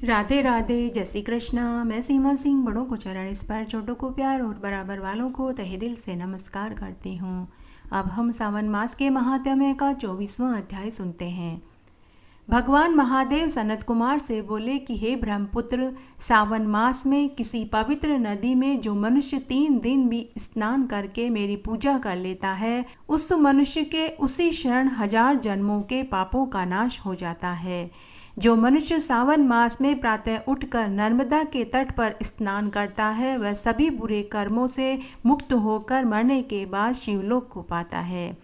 राधे राधे, जय श्री कृष्णा। मैं सीमा सिंह बड़ों को चरण स्पर्श, छोटों को प्यार और बराबर वालों को तहे दिल से नमस्कार करती हूँ। अब हम सावन मास के महात्म्य का 24वां अध्याय सुनते हैं। भगवान महादेव सनत कुमार से बोले कि हे ब्रह्मपुत्र, सावन मास में किसी पवित्र नदी में जो मनुष्य 3 दिन भी स्नान करके मेरी पूजा कर लेता है, उस मनुष्य के उसी क्षण 1000 जन्मों के पापों का नाश हो जाता है। जो मनुष्य सावन मास में प्रातः उठकर नर्मदा के तट पर स्नान करता है, वह सभी बुरे कर्मों से मुक्त होकर मरने के बाद शिवलोक को पाता है।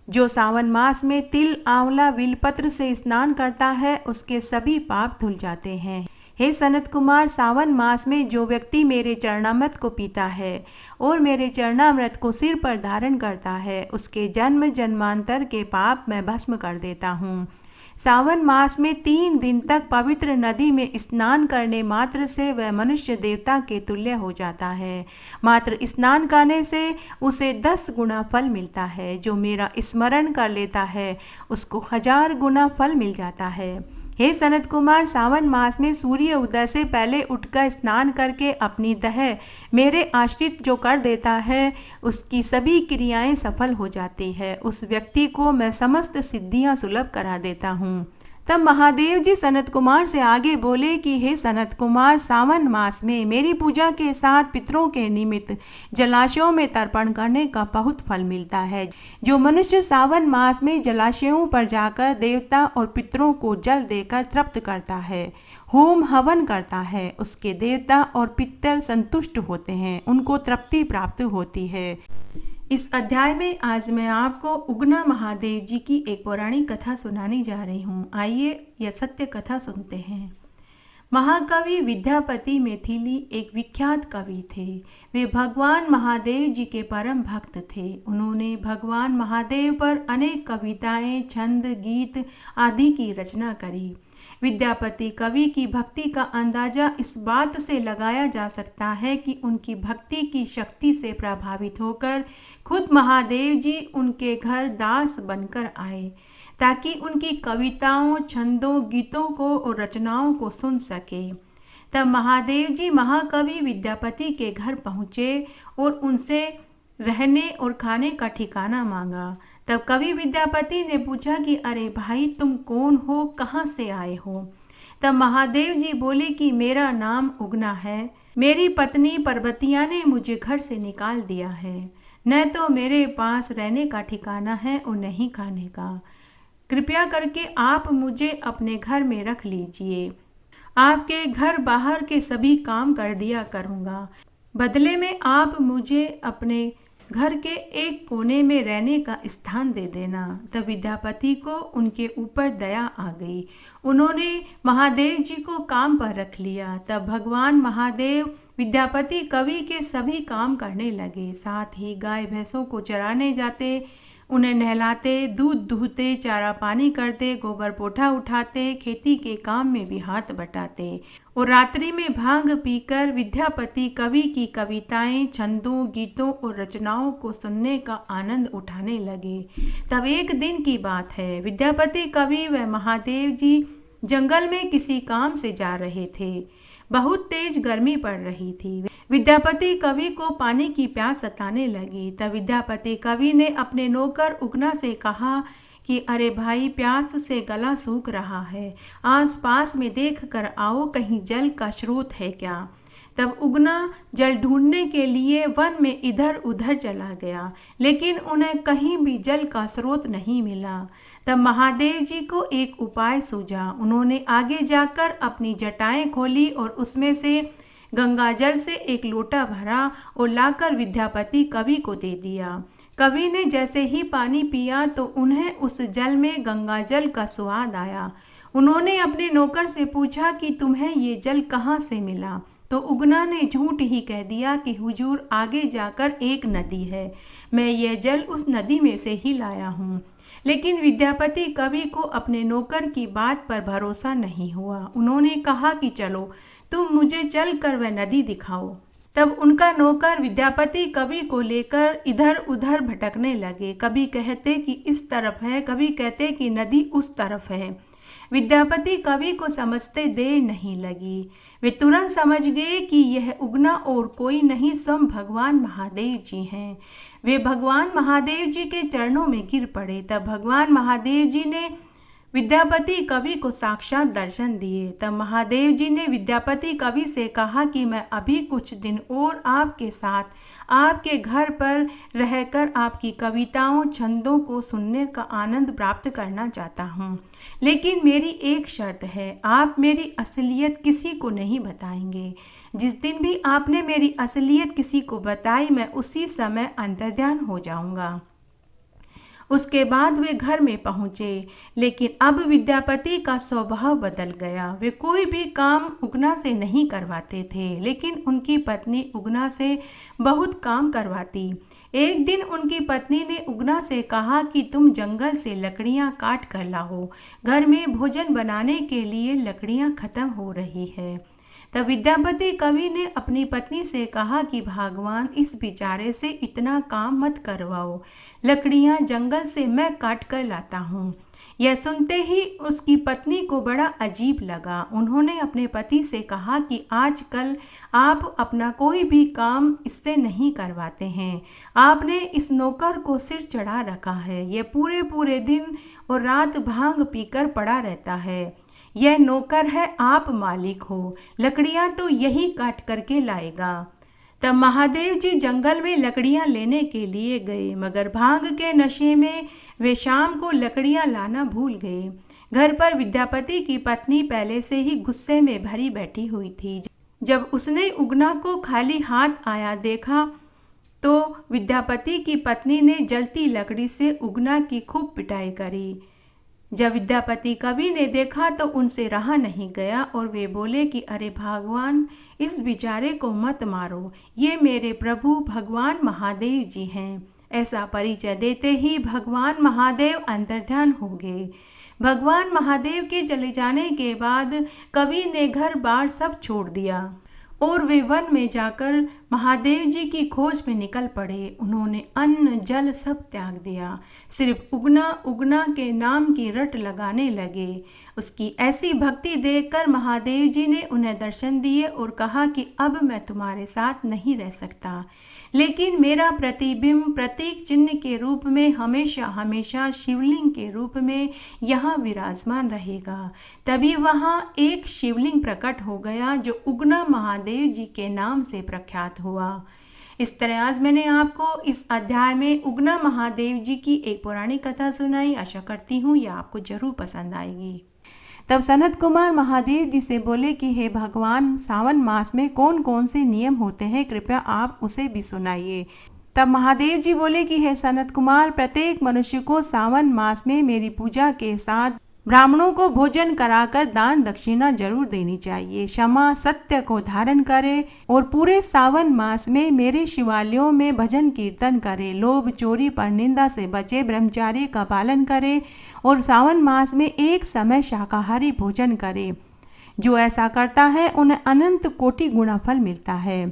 जो सावन मास में तिल, आंवला, बिलपत्र से स्नान करता है, उसके सभी पाप धुल जाते हैं। हे सनत कुमार, सावन मास में जो व्यक्ति मेरे चरणामृत को पीता है और मेरे चरणामृत को सिर पर धारण करता है, उसके जन्म जन्मांतर के पाप मैं भस्म कर देता हूँ। सावन मास में 3 दिन तक पवित्र नदी में स्नान करने मात्र से वह मनुष्य देवता के तुल्य हो जाता है। मात्र स्नान करने से उसे 10 गुना फल मिलता है। जो मेरा स्मरण कर लेता है, उसको 1000 गुना फल मिल जाता है। हे सनत कुमार, सावन मास में सूर्य उदय से पहले उठकर स्नान करके अपनी दह मेरे आश्रित जो कर देता है, उसकी सभी क्रियाएं सफल हो जाती है। उस व्यक्ति को मैं समस्त सिद्धियां सुलभ करा देता हूँ। तब महादेव जी सनत कुमार से आगे बोले कि हे सनत कुमार, सावन मास में मेरी पूजा के साथ पितरों के निमित्त जलाशयों में तर्पण करने का बहुत फल मिलता है। जो मनुष्य सावन मास में जलाशयों पर जाकर देवता और पितरों को जल देकर तृप्त करता है, होम हवन करता है, उसके देवता और पितर संतुष्ट होते हैं, उनको तृप्ति प्राप्त होती है। इस अध्याय में आज मैं आपको उगना महादेव जी की एक पौराणिक कथा सुनाने जा रही हूँ। आइए यह सत्य कथा सुनते हैं। महाकवि विद्यापति मैथिली एक विख्यात कवि थे। वे भगवान महादेव जी के परम भक्त थे। उन्होंने भगवान महादेव पर अनेक कविताएं, छंद, गीत आदि की रचना करी। विद्यापति कवि की भक्ति का अंदाजा इस बात से लगाया जा सकता है कि उनकी भक्ति की शक्ति से प्रभावित होकर खुद महादेव जी उनके घर दास बनकर आए, ताकि उनकी कविताओं, छंदों, गीतों को और रचनाओं को सुन सके। तब महादेव जी महाकवि विद्यापति के घर पहुँचे और उनसे रहने और खाने का ठिकाना मांगा। तब कवि विद्यापति ने पूछा कि अरे भाई, तुम कौन हो, कहाँ से आए हो? तब महादेव जी बोले कि मेरा नाम उगना है। मेरी पत्नी पर्वतिया ने मुझे घर से निकाल दिया है। न तो मेरे पास रहने का ठिकाना है और न ही खाने का। कृपया करके आप मुझे अपने घर में रख लीजिए। आपके घर बाहर के सभी काम कर दिया करूँगा। बदले में आप मुझे अपने घर के एक कोने में रहने का स्थान दे देना। तब विद्यापति को उनके ऊपर दया आ गई। उन्होंने महादेव जी को काम पर रख लिया। तब भगवान महादेव विद्यापति कवि के सभी काम करने लगे। साथ ही गाय भैंसों को चराने जाते, उन्हें नहलाते, दूध दूहते, चारा पानी करते, गोबर पोठा उठाते, खेती के काम में भी हाथ बटाते और रात्रि में भांग पीकर विद्यापति कवि की कविताएं, छंदों, गीतों और रचनाओं को सुनने का आनंद उठाने लगे। तब एक दिन की बात है, विद्यापति कवि व महादेव जी जंगल में किसी काम से जा रहे थे। बहुत तेज गर्मी पड़ रही थी। विद्यापति कवि को पानी की प्यास सताने लगी। तब विद्यापति कवि ने अपने नौकर उगना से कहा कि अरे भाई, प्यास से गला सूख रहा है, आसपास में देख कर आओ, कहीं जल का स्रोत है क्या? तब उगना जल ढूंढने के लिए वन में इधर उधर चला गया, लेकिन उन्हें कहीं भी जल का स्रोत नहीं मिला। तब महादेव जी को एक उपाय सूझा। उन्होंने आगे जाकर अपनी जटाएं खोली और उसमें से गंगा जल से एक लोटा भरा और लाकर विद्यापति कवि को दे दिया। कवि ने जैसे ही पानी पिया तो उन्हें उस जल में गंगा जल का स्वाद आया। उन्होंने अपने नौकर से पूछा कि तुम्हें ये जल कहाँ से मिला? तो उगना ने झूठ ही कह दिया कि हुजूर, आगे जाकर एक नदी है, मैं यह जल उस नदी में से ही लाया हूँ। लेकिन विद्यापति कवि को अपने नौकर की बात पर भरोसा नहीं हुआ। उन्होंने कहा कि चलो, तुम मुझे चल कर वह नदी दिखाओ। तब उनका नौकर विद्यापति कवि को लेकर इधर उधर भटकने लगे। कभी कहते कि इस तरफ है, कभी कहते कि नदी उस तरफ है। विद्यापति कवि को समझते देर नहीं लगी। वे तुरंत समझ गए कि यह उगना और कोई नहीं स्वयं भगवान महादेव जी हैं। वे भगवान महादेव जी के चरणों में गिर पड़े। तब भगवान महादेव जी ने विद्यापति कवि को साक्षात दर्शन दिए। तब महादेव जी ने विद्यापति कवि से कहा कि मैं अभी कुछ दिन और आपके साथ आपके घर पर रहकर आपकी कविताओं छंदों को सुनने का आनंद प्राप्त करना चाहता हूँ, लेकिन मेरी एक शर्त है, आप मेरी असलियत किसी को नहीं बताएंगे। जिस दिन भी आपने मेरी असलियत किसी को बताई मैं उसी समय अंतर्ध्यान हो जाऊँगा। उसके बाद वे घर में पहुँचे, लेकिन अब विद्यापति का स्वभाव बदल गया। वे कोई भी काम उगना से नहीं करवाते थे, लेकिन उनकी पत्नी उगना से बहुत काम करवाती। एक दिन उनकी पत्नी ने उगना से कहा कि तुम जंगल से लकड़ियाँ काट कर लाओ, घर में भोजन बनाने के लिए लकड़ियाँ खत्म हो रही है। तब विद्यापति कवि ने अपनी पत्नी से कहा कि भगवान इस बेचारे से इतना काम मत करवाओ, लकड़ियाँ जंगल से मैं काट कर लाता हूँ। यह सुनते ही उसकी पत्नी को बड़ा अजीब लगा। उन्होंने अपने पति से कहा कि आजकल आप अपना कोई भी काम इससे नहीं करवाते हैं। आपने इस नौकर को सिर चढ़ा रखा है, यह पूरे पूरे दिन और रात भांग पीकर पड़ा रहता है। यह नौकर है, आप मालिक हो, लकड़ियाँ तो यही काट करके लाएगा। तब महादेव जी जंगल में लकड़ियाँ लेने के लिए गए, मगर भांग के नशे में वे शाम को लकड़ियाँ लाना भूल गए। घर पर विद्यापति की पत्नी पहले से ही गुस्से में भरी बैठी हुई थी। जब उसने उगना को खाली हाथ आया देखा तो विद्यापति की पत्नी ने जलती लकड़ी से उगना की खूब पिटाई करी। जब विद्यापति कवि ने देखा तो उनसे रहा नहीं गया और वे बोले कि अरे भगवान, इस बेचारे को मत मारो, ये मेरे प्रभु भगवान महादेव जी हैं। ऐसा परिचय देते ही भगवान महादेव अंतर्ध्यान हो गए। भगवान महादेव के चले जाने के बाद कवि ने घर बार सब छोड़ दिया और वे वन में जाकर महादेव जी की खोज में निकल पड़े। उन्होंने अन्न जल सब त्याग दिया, सिर्फ उगना उगना के नाम की रट लगाने लगे। उसकी ऐसी भक्ति देखकर महादेव जी ने उन्हें दर्शन दिए और कहा कि अब मैं तुम्हारे साथ नहीं रह सकता, लेकिन मेरा प्रतिबिंब प्रतीक चिन्ह के रूप में हमेशा हमेशा शिवलिंग के रूप में यहाँ विराजमान रहेगा। तभी वहाँ एक शिवलिंग प्रकट हो गया जो उगना महादेव जी के नाम से प्रख्यात हुआ। इस तरह आज मैंने आपको इस अध्याय में उगना महादेव जी की एक पौराणिक कथा सुनाई। आशा करती हूँ यह आपको जरूर पसंद आएगी। तब सनत कुमार महादेव जी से बोले कि हे भगवान, सावन मास में कौन कौन से नियम होते हैं, कृपया आप उसे भी सुनाइए। तब महादेव जी बोले कि हे सनत कुमार, प्रत्येक मनुष्य को सावन मास में मेरी पूजा के साथ ब्राह्मणों को भोजन कराकर दान दक्षिणा जरूर देनी चाहिए, क्षमा सत्य को धारण करे और पूरे सावन मास में मेरे शिवालयों में भजन कीर्तन करे, लोभ चोरी पर निंदा से बचे, ब्रह्मचार्य का पालन करे और सावन मास में एक समय शाकाहारी भोजन करे। जो ऐसा करता है उन्हें अनंत कोटि गुना फल मिलता है।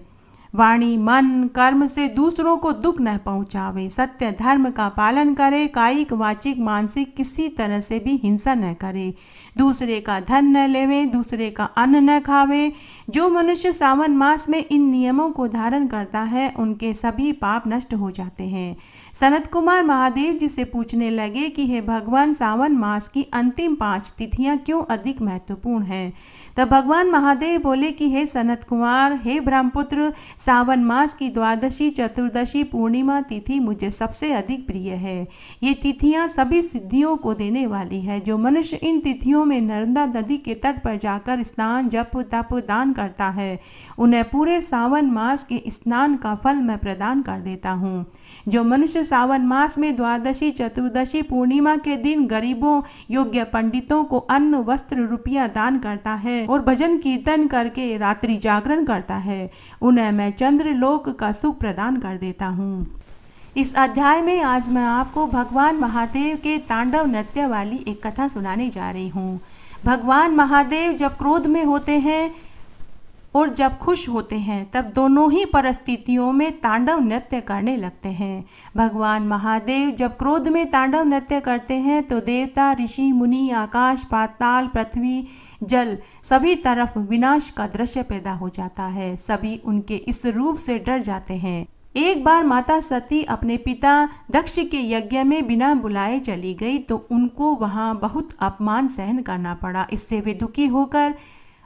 वाणी मन कर्म से दूसरों को दुख न पहुँचावे, सत्य धर्म का पालन करे, कायिक वाचिक मानसिक किसी तरह से भी हिंसा न करे, दूसरे का धन न लेवे, दूसरे का अन्न न खावे। जो मनुष्य सावन मास में इन नियमों को धारण करता है उनके सभी पाप नष्ट हो जाते हैं। सनत कुमार महादेव जी से पूछने लगे कि हे भगवान, सावन मास की अंतिम 5 तिथियां क्यों अधिक महत्वपूर्ण हैं। तब भगवान महादेव बोले कि हे सनत कुमार, हे ब्रह्मपुत्र, सावन मास की द्वादशी चतुर्दशी पूर्णिमा तिथि मुझे सबसे अधिक प्रिय है। ये तिथियां सभी सिद्धियों को देने वाली है। जो मनुष्य इन तिथियों में नर्मदा नदी के तट पर जाकर स्नान जप तप दान करता है उन्हें पूरे सावन मास के स्नान का फल मैं प्रदान कर देता हूँ। जो मनुष्य सावन मास में द्वादशी चतुर्दशी पूर्णिमा के दिन गरीबों योग्य पंडितों को अन्न वस्त्र रुपया दान करता है और भजन कीर्तन करके रात्रि जागरण करता है उन्हें मैं चंद्रलोक का सुख प्रदान कर देता हूँ। इस अध्याय में आज मैं आपको भगवान महादेव के तांडव नृत्य वाली एक कथा सुनाने जा रही हूँ। भगवान महादेव जब क्रोध में होते हैं और जब खुश होते हैं तब दोनों ही परिस्थितियों में तांडव नृत्य करने लगते हैं। भगवान महादेव जब क्रोध में तांडव नृत्य करते हैं तो देवता, ऋषि, मुनि, आकाश, पाताल, पृथ्वी, जल सभी तरफ विनाश का दृश्य पैदा हो जाता है। सभी उनके इस रूप से डर जाते हैं। एक बार माता सती अपने पिता दक्ष के यज्ञ में बिना बुलाए चली गई तो उनको वहां बहुत अपमान सहन करना पड़ा। इससे वे दुखी होकर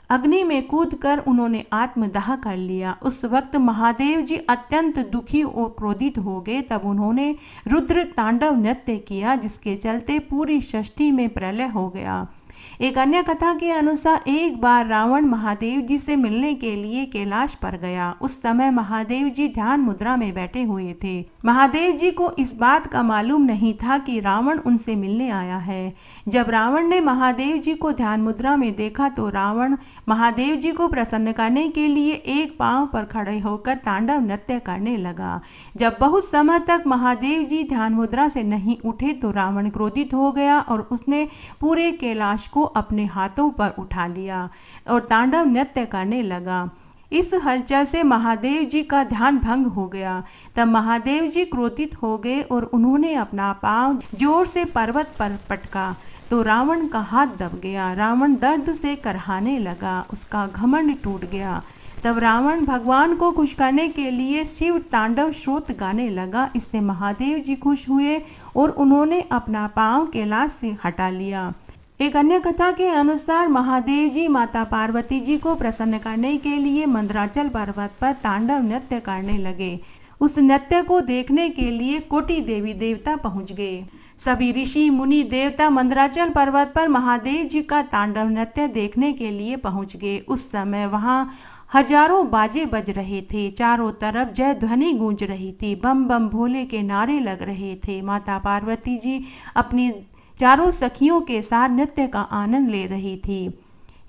अग्नि में कूदकर उन्होंने आत्मदाह कर लिया। उस वक्त महादेव जी अत्यंत दुखी और क्रोधित हो गए। तब उन्होंने रुद्र तांडव नृत्य किया, जिसके चलते पूरी सृष्टि में प्रलय हो गया। एक अन्य कथा के अनुसार एक बार रावण महादेव जी से मिलने के लिए कैलाश पर गया। उस समय महादेव जी ध्यान मुद्रा में बैठे हुए थे। महादेव जी को इस बात का मालूम नहीं था कि रावण उनसे मिलने आया है। जब रावण ने महादेव जी को ध्यान मुद्रा में देखा तो रावण महादेव जी को प्रसन्न करने के लिए एक पांव पर खड़े होकर तांडव नृत्य करने लगा। जब बहुत समय तक महादेव जी ध्यान मुद्रा से नहीं उठे तो रावण क्रोधित हो गया और उसने पूरे कैलाश को अपने हाथों पर उठा लिया और तांडव नृत्य करने लगा। इस हलचल से महादेव जी का ध्यान भंग हो गया। तब महादेव जी क्रोधित हो गए और उन्होंने अपना पांव जोर से पर्वत पर पटका तो रावण का हाथ दब गया। रावण दर्द से करहाने लगा, उसका घमंड टूट गया। तब रावण भगवान को खुश करने के लिए शिव तांडव श्रोत गाने लगा। इससे महादेव जी खुश हुए और उन्होंने अपना पांव कैलाश से हटा लिया। एक अन्य कथा के अनुसार महादेव जी माता पार्वती जी को प्रसन्न करने के लिए मंदराचल पर्वत पर तांडव नृत्य करने लगे। उस नृत्य को देखने के लिए कोटि देवी देवता पहुंच गए। सभी ऋषि, मुनि, देवता मंदराचल पर्वत पर महादेव जी का तांडव नृत्य देखने के लिए पहुंच गए। उस समय वहां हजारों बाजे बज रहे थे। चारों तरफ जय ध्वनि गूंज रही थी। बम बम भोले के नारे लग रहे थे। माता पार्वती जी अपनी चारों सखियों के साथ नृत्य का आनंद ले रही थी।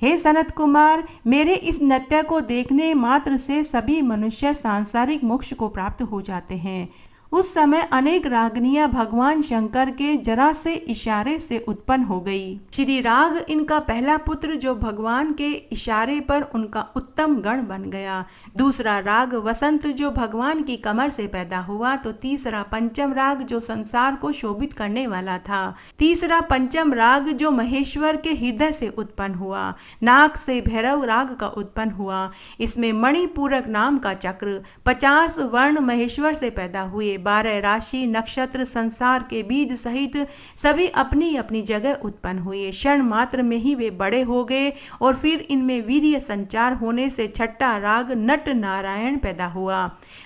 हे सनत कुमार, मेरे इस नृत्य को देखने मात्र से सभी मनुष्य सांसारिक मोक्ष को प्राप्त हो जाते हैं। उस समय अनेक रागनियां भगवान शंकर के जरा से इशारे से उत्पन्न हो गई। श्री राग इनका पहला पुत्र जो भगवान के इशारे पर उनका उत्तम गण बन गया। दूसरा राग वसंत जो भगवान की कमर से पैदा हुआ। तो तीसरा पंचम राग जो संसार को शोभित करने वाला था। तीसरा पंचम राग जो महेश्वर के हृदय से उत्पन्न हुआ। नाक से भैरव राग का उत्पन्न हुआ। इसमें मणिपूरक नाम का चक्र 50 वर्ण महेश्वर से पैदा हुए। 12 राशि नक्षत्र संसार के बीज सहित सभी अपनी अपनी जगह उत्पन्न हुए। क्षण मात्र में ही वे बड़े हो गए और फिर इनमें वीर्य संचार होने से छठा राग नट नारायण पैदा हुआ।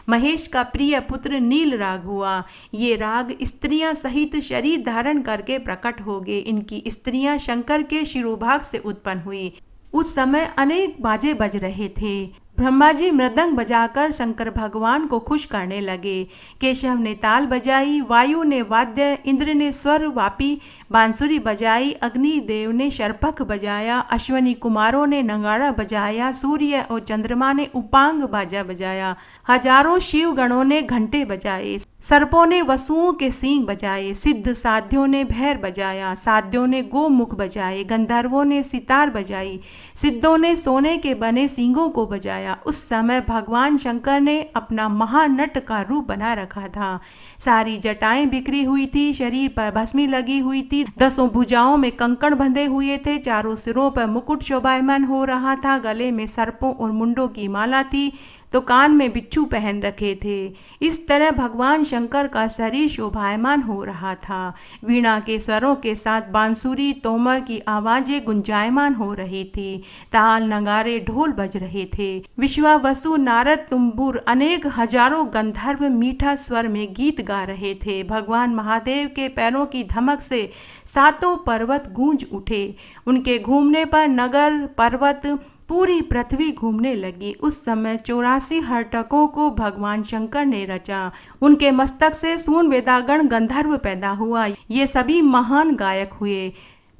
महेश का प्रिय पुत्र नील राग हुआ। ये राग स्त्रियां सहित शरीर धारण करके प्रकट हो गए। इनकी स्त्रियां शंकर के शिरोभाग से उत्पन्न हुई। उस समय अनेक बाजे बज रहे थे। ब्रह्मा जी मृदंग बजाकर शंकर भगवान को खुश करने लगे। केशव ने ताल बजाई, वायु ने वाद्य, इंद्र ने स्वर वापी बांसुरी बजाई, अग्नि देव ने शरपख बजाया, अश्वनी कुमारों ने नगाड़ा बजाया, सूर्य और चंद्रमा ने उपांग बाजा बजाया, हजारों शिव गणों ने घंटे बजाए, सर्पों ने वसुओं के सींग बजाए, सिद्ध साध्यों ने भैर बजाया, साध्यों ने गोमुख बजाए, गंधर्वों ने सितार बजाई, सिद्धों ने सोने के बने सींगों को बजाया। उस समय भगवान शंकर ने अपना महानट का रूप बना रखा था। सारी जटाएं बिखरी हुई थी, शरीर पर भस्मी लगी हुई थी, 10 भुजाओं में कंकण बंधे हुए थे, चारों सिरों पर मुकुट शोभायमान हो रहा था, गले में सर्पों और मुंडों की माला थी तो कान में बिच्छू पहन रखे थे। इस तरह भगवान शंकर का शरीर शोभायमान हो रहा था। वीणा के स्वरों के साथ बांसुरी तोमर की आवाजें गुंजायमान हो रही थी। ताल नगारे ढोल बज रहे थे। विश्वावसु नारद तुम्बुर अनेक हजारों गंधर्व मीठा स्वर में गीत गा रहे थे। भगवान महादेव के पैरों की धमक से 7 पर्वत गूंज उठे। उनके घूमने पर नगर पर्वत पूरी पृथ्वी घूमने लगी। उस समय 84 हर्टकों को भगवान शंकर ने रचा। उनके मस्तक से सून वेदागण गंधर्व पैदा हुआ। ये सभी महान गायक हुए।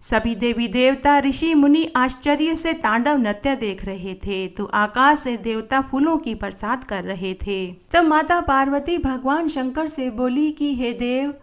सभी देवी देवता ऋषि मुनि आश्चर्य से तांडव नृत्य देख रहे थे तो आकाश से देवता फूलों की बरसात कर रहे थे। तब माता पार्वती भगवान शंकर से बोली कि हे देव,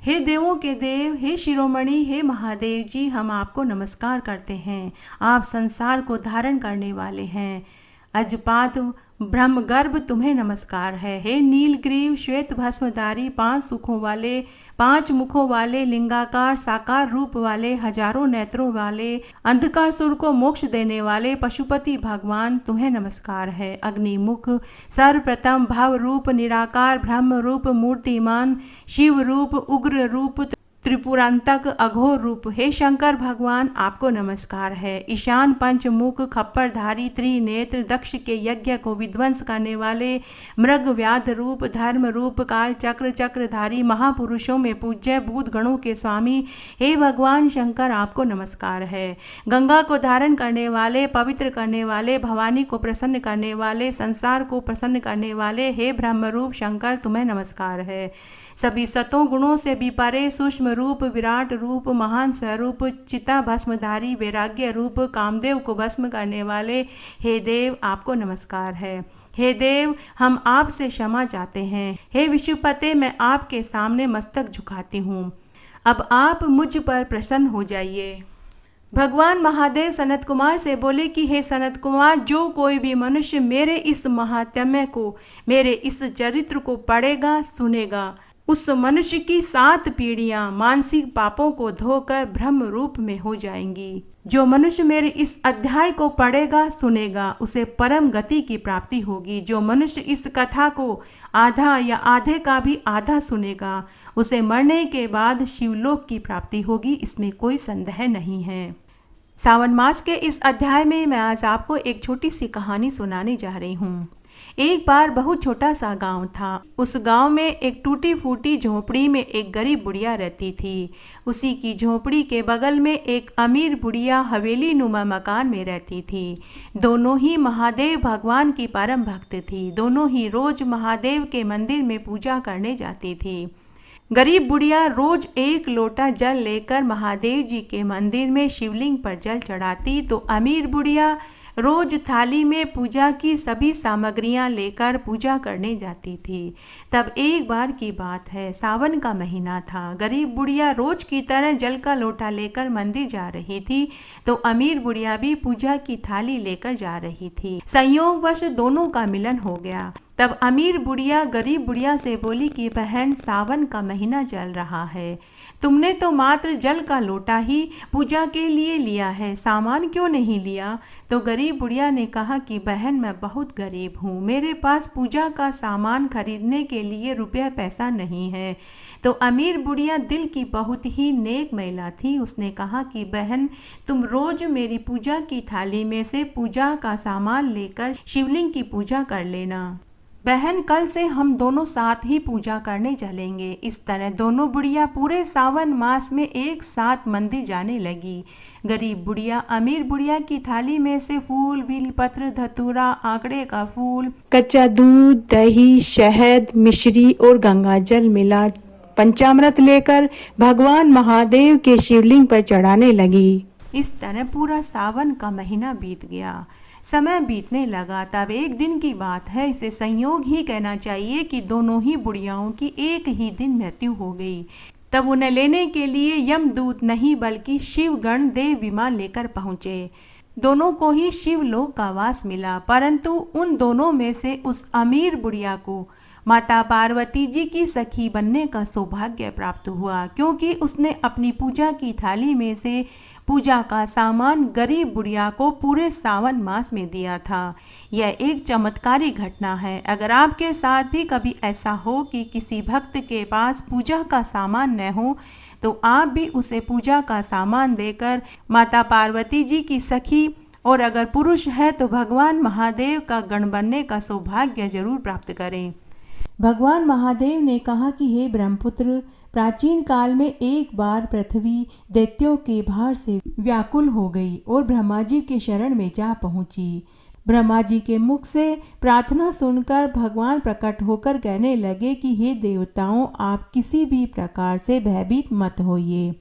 हे देवों के देव, हे शिरोमणि, हे महादेव जी, हम आपको नमस्कार करते हैं। आप संसार को धारण करने वाले हैं। अजपाद ब्रह्म गर्भ तुम्हें नमस्कार है। हे नीलग्रीव श्वेत भस्मधारी, 5 मुखों वाले, लिंगाकार साकार रूप वाले, हजारों नेत्रों वाले, अंधकासुर को मोक्ष देने वाले पशुपति भगवान तुम्हें नमस्कार है। अग्निमुख सर्वप्रथम भव रूप, निराकार ब्रह्म रूप, मूर्तिमान शिव रूप, उग्र रूप, त्रिपुरांतक अघोर रूप, हे शंकर भगवान आपको नमस्कार है। ईशान पंचमुख खप्परधारी, त्रिनेत्र, दक्ष के यज्ञ को विध्वंस करने वाले, मृग व्याध रूप, धर्म रूप, काल चक्र चक्रधारी, महापुरुषों में पूज्य, भूत गणों के स्वामी, हे भगवान शंकर आपको नमस्कार है। गंगा को धारण करने वाले, पवित्र करने वाले, भवानी को प्रसन्न करने वाले, संसार को प्रसन्न करने वाले, हे ब्रह्मरूप शंकर तुम्हें नमस्कार है। सभी सतों गुणों से भी परे, सूक्ष्म रूप, विराट रूप, महान स्वरूप, चिता भस्मधारी, वैराग्य रूप, कामदेव को भस्म करने वाले, हे देव आपको नमस्कार है। हे देव हम आपसे क्षमा चाहते हैं। हे विष्णुपते मैं आपके सामने मस्तक झुकाती हूँ, अब आप मुझ पर प्रसन्न हो जाइए। भगवान महादेव सनत कुमार से बोले कि हे सनत कुमार, जो कोई भी मनुष्य मेरे इस महात्म्य को, मेरे इस चरित्र को पढ़ेगा सुनेगा, उस मनुष्य की 7 पीढ़ियां मानसिक पापों को धोकर ब्रह्म रूप में हो जाएंगी। जो मनुष्य मेरे इस अध्याय को पढ़ेगा सुनेगा, उसे परम गति की प्राप्ति होगी। जो मनुष्य इस कथा को आधा या आधे का भी आधा सुनेगा, उसे मरने के बाद शिवलोक की प्राप्ति होगी, इसमें कोई संदेह नहीं है। सावन मास के इस अध्याय में मैं आज आपको एक छोटी सी कहानी सुनाने जा रही हूँ। एक बार बहुत छोटा सा गांव था। उस गांव में एक टूटी फूटी झोपड़ी में एक गरीब बुढ़िया रहती थी। उसी की झोपड़ी के बगल में एक अमीर बुढ़िया हवेली नुमा मकान में रहती थी। दोनों ही महादेव भगवान की परम भक्त थी। दोनों ही रोज महादेव के मंदिर में पूजा करने जाती थी। गरीब बुढ़िया रोज 1 लोटा जल लेकर महादेव जी के मंदिर में शिवलिंग पर जल चढ़ाती, तो अमीर बुढ़िया रोज थाली में पूजा की सभी सामग्रियां लेकर पूजा करने जाती थी। तब एक बार की बात है, सावन का महीना था। गरीब बुढ़िया रोज की तरह जल का लोटा लेकर मंदिर जा रही थी, तो अमीर बुढ़िया भी पूजा की थाली लेकर जा रही थी। संयोगवश दोनों का मिलन हो गया। तब अमीर बुढ़िया गरीब बुढ़िया से बोली कि बहन, सावन का महीना चल रहा है, तुमने तो मात्र जल का लोटा ही पूजा के लिए लिया है, सामान क्यों नहीं लिया? तो गरीब बुढ़िया ने कहा कि बहन, मैं बहुत गरीब हूँ, मेरे पास पूजा का सामान खरीदने के लिए रुपया पैसा नहीं है। तो अमीर बुढ़िया दिल की बहुत ही नेक महिला थी। उसने कहा कि बहन, तुम रोज मेरी पूजा की थाली में से पूजा का सामान लेकर शिवलिंग की पूजा कर लेना। बहन, कल से हम दोनों साथ ही पूजा करने चलेंगे। इस तरह दोनों बुढ़िया पूरे सावन मास में एक साथ मंदिर जाने लगी। गरीब बुढ़िया अमीर बुढ़िया की थाली में से फूल, बेलपत्र, धतूरा, आंकड़े का फूल, कच्चा दूध, दही, शहद, मिश्री और गंगाजल मिला पंचामृत लेकर भगवान महादेव के शिवलिंग पर चढ़ाने लगी। इस तरह पूरा सावन का महीना बीत गया। समय बीतने लगा। तब एक दिन की बात है, इसे संयोग ही कहना चाहिए कि दोनों ही बुढ़ियाओं की एक ही दिन मृत्यु हो गई। तब उन्हें लेने के लिए यमदूत नहीं बल्कि शिवगण देव विमान लेकर पहुंचे। दोनों को ही शिवलोक का वास मिला, परंतु उन दोनों में से उस अमीर बुढ़िया को माता पार्वती जी की सखी बनने का सौभाग्य प्राप्त हुआ, क्योंकि उसने अपनी पूजा की थाली में से पूजा का सामान गरीब बुढ़िया को पूरे सावन मास में दिया था। यह एक चमत्कारी घटना है। अगर आपके साथ भी कभी ऐसा हो कि किसी भक्त के पास पूजा का सामान न हो, तो आप भी उसे पूजा का सामान देकर माता पार्वती जी की सखी, और अगर पुरुष है तो भगवान महादेव का गण बनने का सौभाग्य जरूर प्राप्त करें। भगवान महादेव ने कहा कि हे ब्रह्मपुत्र, प्राचीन काल में एक बार पृथ्वी दैत्यों के भार से व्याकुल हो गई और ब्रह्मा जी के शरण में जा पहुंची। ब्रह्मा जी के मुख से प्रार्थना सुनकर भगवान प्रकट होकर कहने लगे कि हे देवताओं, आप किसी भी प्रकार से भयभीत मत होइए।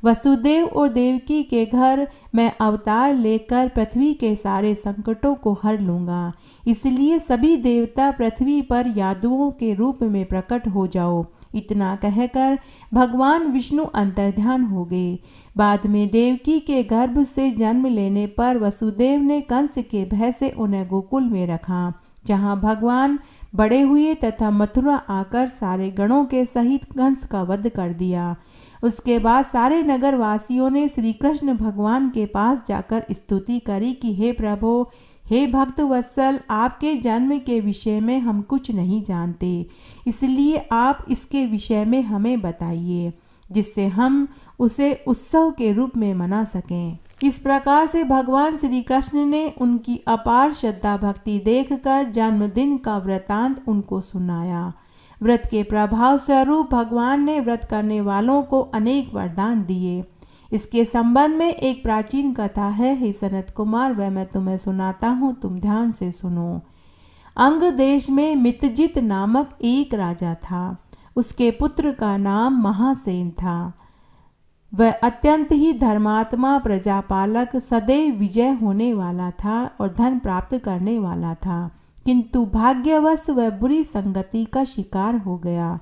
वसुदेव और देवकी के घर मैं अवतार लेकर पृथ्वी के सारे संकटों को हर लूँगा, इसलिए सभी देवता पृथ्वी पर यादवों के रूप में प्रकट हो जाओ। इतना कहकर भगवान विष्णु अंतर्ध्यान हो गए। बाद में देवकी के गर्भ से जन्म लेने पर वसुदेव ने कंस के भय से उन्हें गोकुल में रखा, जहाँ भगवान बड़े हुए तथा मथुरा आकर सारे गणों के सहित कंस का वध कर दिया। उसके बाद सारे नगर वासियों ने श्री कृष्ण भगवान के पास जाकर स्तुति करी कि हे प्रभु, हे भक्त वत्सल, आपके जन्म के विषय में हम कुछ नहीं जानते, इसलिए आप इसके विषय में हमें बताइए, जिससे हम उसे उत्सव के रूप में मना सकें। इस प्रकार से भगवान श्री कृष्ण ने उनकी अपार श्रद्धा भक्ति देखकर जन्मदिन का वृतांत उनको सुनाया। व्रत के प्रभाव स्वरूप भगवान ने व्रत करने वालों को अनेक वरदान दिए। इसके संबंध में एक प्राचीन कथा है, हे सनत कुमार, वह मैं तुम्हें सुनाता हूँ, तुम ध्यान से सुनो। अंग देश में मितजित नामक एक राजा था। उसके पुत्र का नाम महासेन था। वह अत्यंत ही धर्मात्मा, प्रजापालक, सदैव विजय होने वाला था और धन प्राप्त करने वाला था, किंतु भाग्यवश वह बुरी संगति का शिकार हो गया।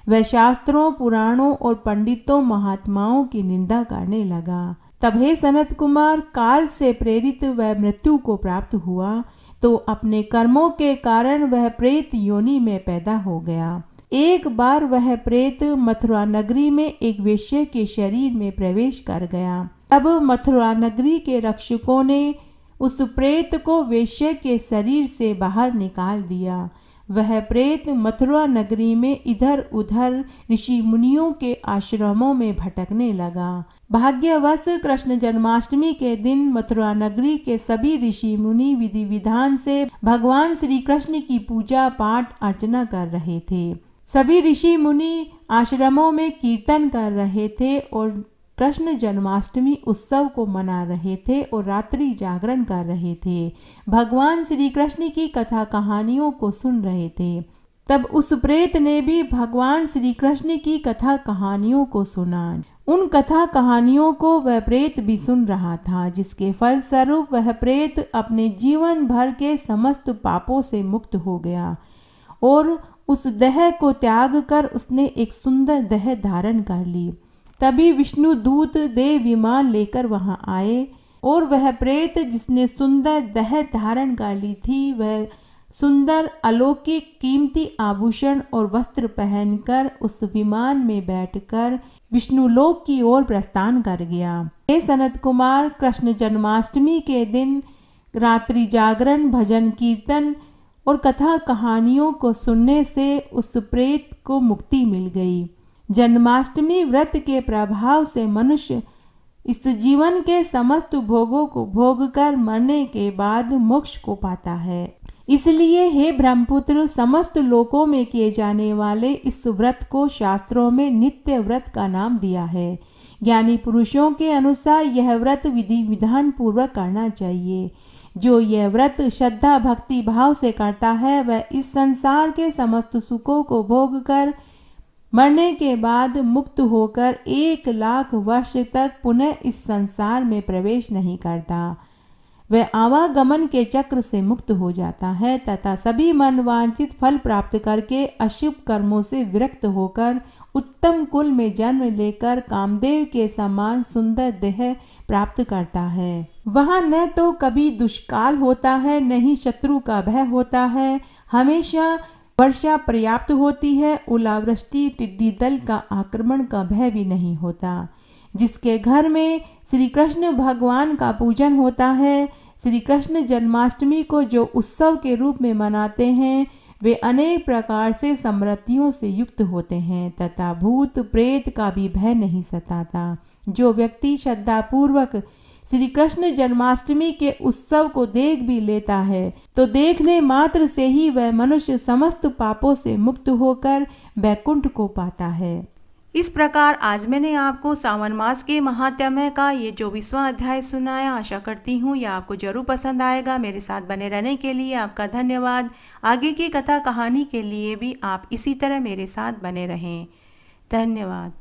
वह शास्त्रों, पुराणों और पंडितों, महात्माओं की निंदा करने लगा। तब हे सनत कुमार, काल से प्रेरित वह मृत्यु को प्राप्त हुआ, तो अपने कर्मों के कारण वह प्रेत योनि में पैदा हो गया। एक बार वह प्रेत मथुरा नगरी में एक वेश्या के शरीर में प्रवेश कर गया। तब मथुरा नगरी के रक्षकों ने उस प्रेत को वेश्या के शरीर से बाहर निकाल दिया। वह प्रेत मथुरा नगरी में इधर उधर ऋषि मुनियों के आश्रमों में भटकने लगा। भाग्यवश कृष्ण जन्माष्टमी के दिन मथुरा नगरी के सभी ऋषि मुनि विधि विधान से भगवान श्री कृष्ण की पूजा पाठ अर्चना कर रहे थे। सभी ऋषि मुनि आश्रमों में कीर्तन कर रहे थे और कृष्ण जन्माष्टमी उत्सव को मना रहे थे और रात्रि जागरण कर रहे थे। भगवान श्री कृष्ण की कथा कहानियों को सुन रहे थे। तब उस प्रेत ने भी भगवान श्री कृष्ण की कथा कहानियों को सुना। उन कथा कहानियों को वह प्रेत भी सुन रहा था, जिसके फलस्वरूप वह प्रेत अपने जीवन भर के समस्त पापों से मुक्त हो गया और उस देह को त्याग कर उसने एक सुंदर देह धारण कर ली। तभी विष्णु दूत देव विमान लेकर वहां आए और वह प्रेत जिसने सुंदर देह धारण कर ली थी, वह सुंदर अलौकिक कीमती आभूषण और वस्त्र पहनकर उस विमान में बैठकर विष्णु लोक की ओर प्रस्थान कर गया। हे सनत कुमार, कृष्ण जन्माष्टमी के दिन रात्रि जागरण, भजन कीर्तन और कथा कहानियों को सुनने से उस प्रेत को मुक्ति मिल गई। जन्माष्टमी व्रत के प्रभाव से मनुष्य इस जीवन के समस्त भोगों को भोगकर मरने के बाद मोक्ष को पाता है। इसलिए हे ब्रह्मपुत्र, समस्त लोकों में किए जाने वाले इस व्रत को शास्त्रों में नित्य व्रत का नाम दिया है। ज्ञानी पुरुषों के अनुसार यह व्रत विधि विधान पूर्वक करना चाहिए। जो यह व्रत श्रद्धा भक्ति भाव से करता है, वह इस संसार के समस्त सुखों को भोग कर मरने के बाद मुक्त होकर 1,00,000 वर्ष तक पुनः इस संसार में प्रवेश नहीं करता। वह आवागमन के चक्र से मुक्त हो जाता है तथा सभी मनवांछित फल प्राप्त करके अशुभ कर्मों से विरक्त होकर उत्तम कुल में जन्म लेकर कामदेव के समान सुंदर देह प्राप्त करता है। वहाँ न तो कभी दुष्काल होता है, न ही शत्रु का भय होता है। हमेशा वर्षा पर्याप्त होती है। ओलावृष्टि, टिड्डी दल का आक्रमण का भय भी नहीं होता। जिसके घर में श्री कृष्ण भगवान का पूजन होता है, श्री कृष्ण जन्माष्टमी को जो उत्सव के रूप में मनाते हैं, वे अनेक प्रकार से समृद्धियों से युक्त होते हैं तथा भूत प्रेत का भी भय नहीं सताता। जो व्यक्ति श्रद्धापूर्वक श्री कृष्ण जन्माष्टमी के उत्सव को देख भी लेता है, तो देखने मात्र से ही वह मनुष्य समस्त पापों से मुक्त होकर वैकुंठ को पाता है। इस प्रकार आज मैंने आपको सावन मास के महात्म्य का ये 24वां अध्याय सुनाया। आशा करती हूँ यह आपको जरूर पसंद आएगा। मेरे साथ बने रहने के लिए आपका धन्यवाद। आगे की कथा कहानी के लिए भी आप इसी तरह मेरे साथ बने रहें। धन्यवाद।